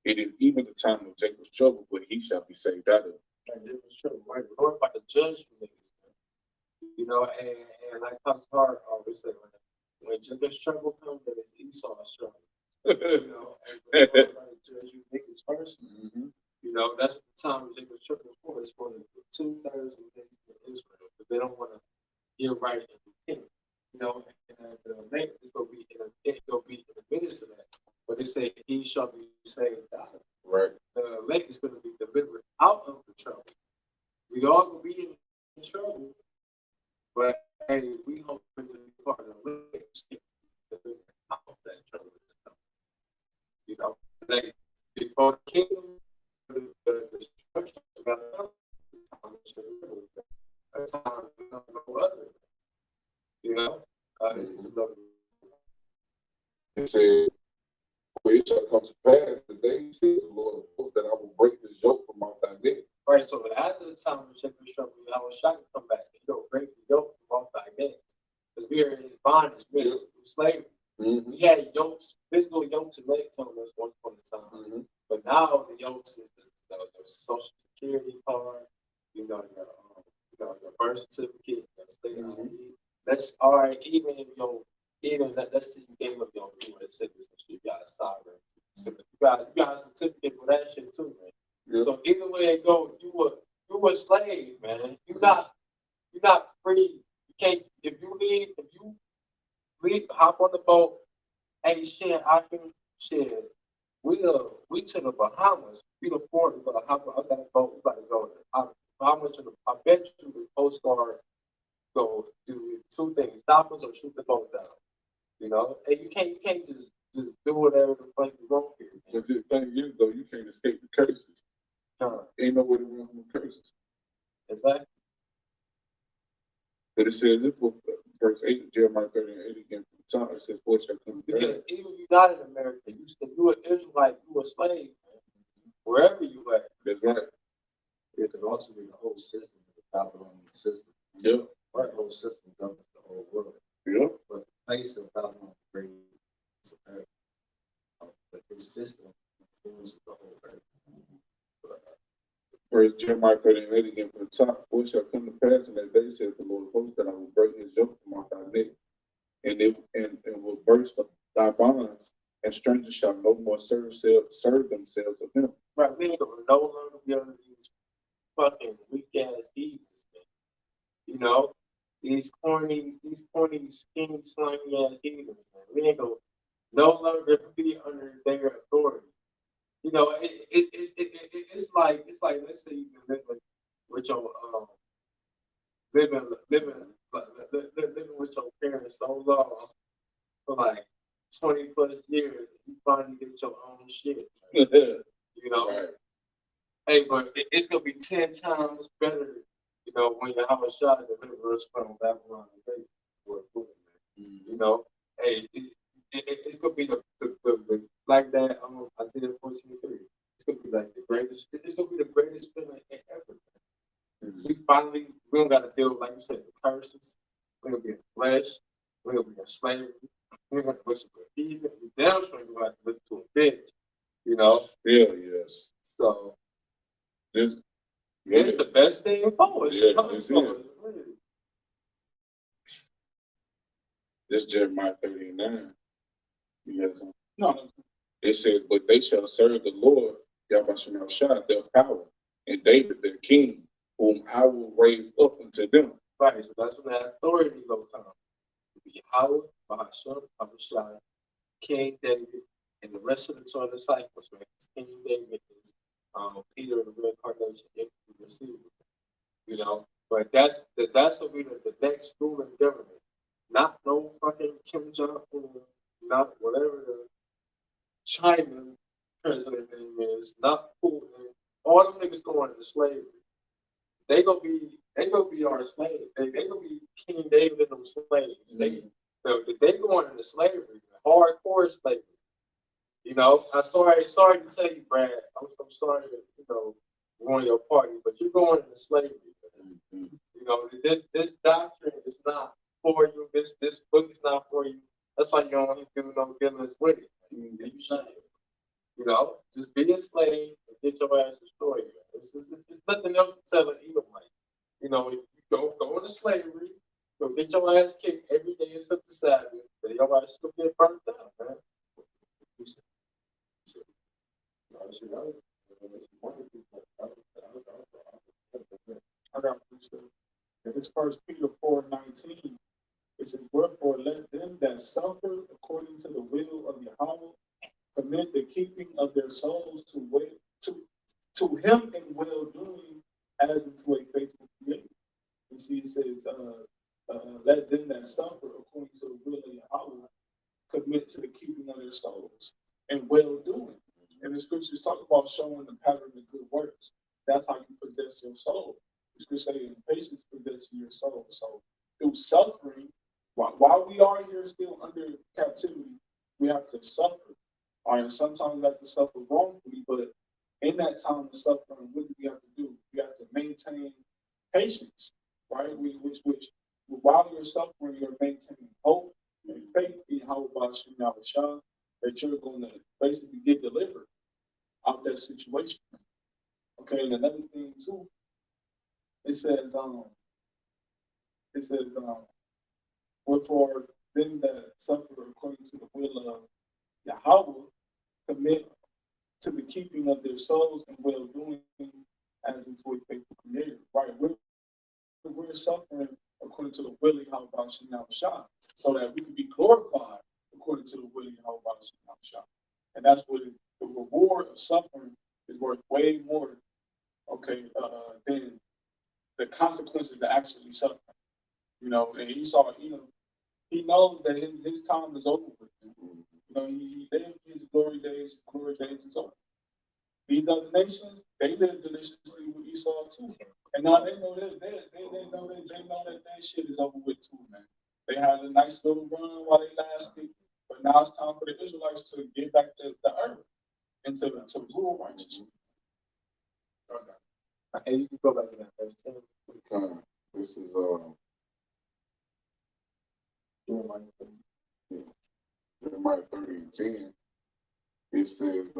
it. It is even the time of Jacob's trouble, but he shall be saved out of it. And it was true, right? The Lord about to judge for niggas. You know, and like Pastor Hart always said, when Jacob's trouble comes, then it's Esau's trouble. You know, and everybody judge you niggas first. Mhm. You know, that's what the time of Jacob's trouble for. It's for the 2/3 of the nation of Israel, because they don't want to get right and repent. You know, and the lake is gonna be in the midst of that. But they say he shall be saved out of it. Right. The lake is gonna be delivered out of the trouble. We all gonna be in trouble, but hey, we hope to be part of the lake delivered out of that trouble. You know, like before the kingdom, the destruction is about to come. A time no other. You know, it's another. It says, for it shall come to pass the day, says the Lord of hosts, that I will break this yoke from off thy neck. Right, so after the time of Jacob's trouble, YAHAWASHI can come back and he'll break the yoke from off thy neck. Because we are in bondage, we're in slavery. Mm-hmm. We had yokes, physical yokes and legs on us once upon a time. Mm-hmm. But now the yokes is the social security card, your birth certificate, your state ID. That's all right, even if let's say you gave up your U.S. citizenship, you got a sovereign. You got a certificate for that shit too, man. Yeah. So either way it goes, you were a slave, man. You're not free. You can't if you leave, hop on the boat. Hey, shit, we to the Bahamas. We the port. We gotta hop. I got a boat. We about to go there. I bet you the Coast Guard go do two things: stop us or shoot the boat down. You know, and you can't just do whatever the fuck you want here. But the thing is, though, you can't escape the curses. Ain't no way to run from the curses. Exactly. But it says, this book, verse 8, Jeremiah 30:8 again from the top, it says, "What shall come to pass?" Because even if you're not in America, if you an Israelite, you a slave, man. Wherever you at. That's right. It could also be the whole system, the Babylonian system. Yeah. Right, the whole system governs the whole world. Yeah. But the place of Babylon is great. But this system influences the whole earth. Whereas Jeremiah 30:8 again from the top, "What shall come to pass in that day, saith the Lord of hosts, that I will break his yoke from off thy neck, and will burst thy bonds, and strangers shall no more serve themselves of him." Right, we ain't gonna no longer be under these fucking weak ass heathens, man. You know, these corny, skinny, slimy ass heathens, man. We ain't gonna no longer be under their authority. You know, it's like let's say you've been living with your living with your parents so long for like 20+ years, you finally get your own shit. You know, Right. hey, but it's gonna be 10 times better. You know, when YAHAWASHI deliver us from Babylon today, you know, hey, it's gonna be the like that Isaiah 14:3. It's gonna be like the greatest. It's gonna be the greatest feeling ever. We don't gotta deal, like you said, with curses. We're gonna be in flesh. We're gonna be in slavery. We're gonna listen to a heathen. We damn sure gonna have to listen to a bitch. You know. Yeah. Yes. So This. it's the best thing for us. Yeah, this is. This Jeremiah 30:9. You got something? No. It says, "But they shall serve the Lord, YAHAWASHI, their power, and David their king, whom I will raise up unto them." Right, so that's when that authority will come. YAHWAH, BAHASHAM, HAQADASH, King David, and the rest of the 12 disciples, right? King David is Peter of the reincarnation, if we receive it. You know, but that's what we the next ruling government. Not no fucking Kim Jong-un, not whatever the China president name is, not Putin. All them niggas going into slavery. They gonna be our slaves. They gonna be King David and them slaves. They going into slavery, hardcore slavery. You know, I'm sorry to tell you, Brad. I'm sorry to ruin your party, but you're going into slavery. You know, this doctrine is not for you. This book is not for you. That's why you don't do no dealings with it. You should. You know, just be a slave and get your ass destroyed. It's nothing else to tell an Edomite. You know, if you go into slavery, go get your ass kicked every day except the Sabbath, but your ass still get burnt out, man. You said If it's 1 Peter 4:19, it says, "Wherefore let them that suffer according to the will of Yahawah commit the keeping of their souls to him in well doing as into a faithful creator." You see, it says, "Let them that suffer according to the will of Yahawah commit to the keeping of their souls and well doing." And the scriptures talk about showing the pattern of good works. That's how you possess your soul. The scripture say in patience possessing your soul. So through suffering, while we are here still under captivity, we have to suffer. All right, sometimes we have to suffer wrongfully, but in that time of suffering, what do we have to do? We have to maintain patience, right? Which while you're suffering, you're maintaining hope and faith in YAHAWASHI, that you're going to basically get delivered out that situation. Okay, and another thing too, it says, "Wherefore them that suffer according to the will of Yahawah commit to the keeping of their souls and well doing as into a faithful creator." Right? We're suffering according to the will of YAHAWASHI, so that we can be glorified according to the will of YAHAWASHI. And that's what the reward of suffering is worth way more, okay, than the consequences of actually suffering. You know, and Esau, he knows that his time is over with him. You know, he lived his glory days is over. These other nations, they lived deliciously with Esau too. And now they know that that shit is over with too, man. They had a nice little run while they lasted, but now it's time for the Israelites to get back to the earth and to rule righteously. And you can go back to that verse 10. This is Jeremiah 30:10. It says,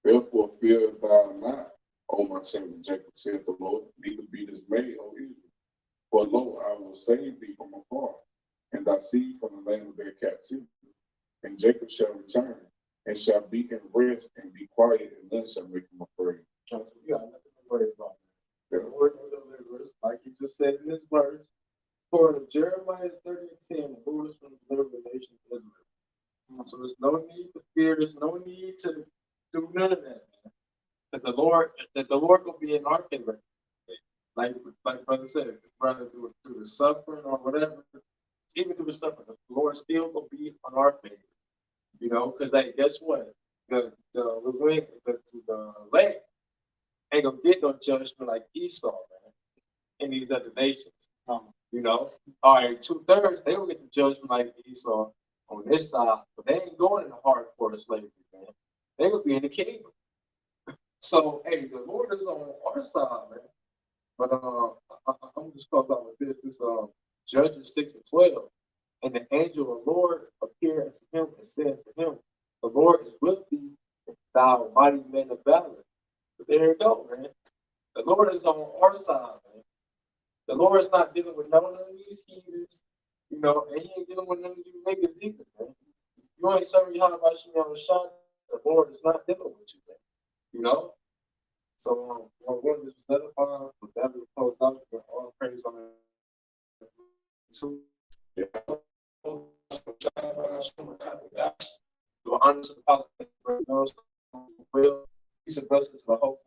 "Therefore fear thou not, O my servant Jacob, saith the Lord, neither be dismayed, O Israel. For lo, I will save thee from afar, and thy seed from the land of their captivity. And Jacob shall return, and shall be in rest, and be quiet, and none shall make him afraid." So you got nothing to worry about. The Lord will deliver us, like you just said in this verse. For Jeremiah 30:10, the Lord is going to deliver the nation of Israel. So there's no need to fear. There's no need to do none of that, man. That the Lord will be in our favor. Like brother said, brother through the suffering or whatever, even through the suffering, the Lord still will be on our favor. You know, because guess what? The lake ain't gonna get no judgment like Esau, man, in these other nations. You know, all right, 2/3 they will get the judgment like Esau on this side, but they ain't going in the hardcore slavery, man. They will be in the kingdom. So, hey, the Lord is on our side, man. But I'm just close out with this. Judges 6:12, and the angel of the Lord appeared unto him and said to him, "The Lord is with thee, thou mighty man of valor." So there you go, man. The Lord is on our side, man. The Lord is not dealing with none of these heathens, you know, and he ain't dealing with none of you niggas either, man. You ain't serving YAHAWASHI, the Lord is not dealing with you, man. You know? So, one is edifying, but that will close out with all praise on it. So, do honor to the apostle, will, peace and blessings to the whole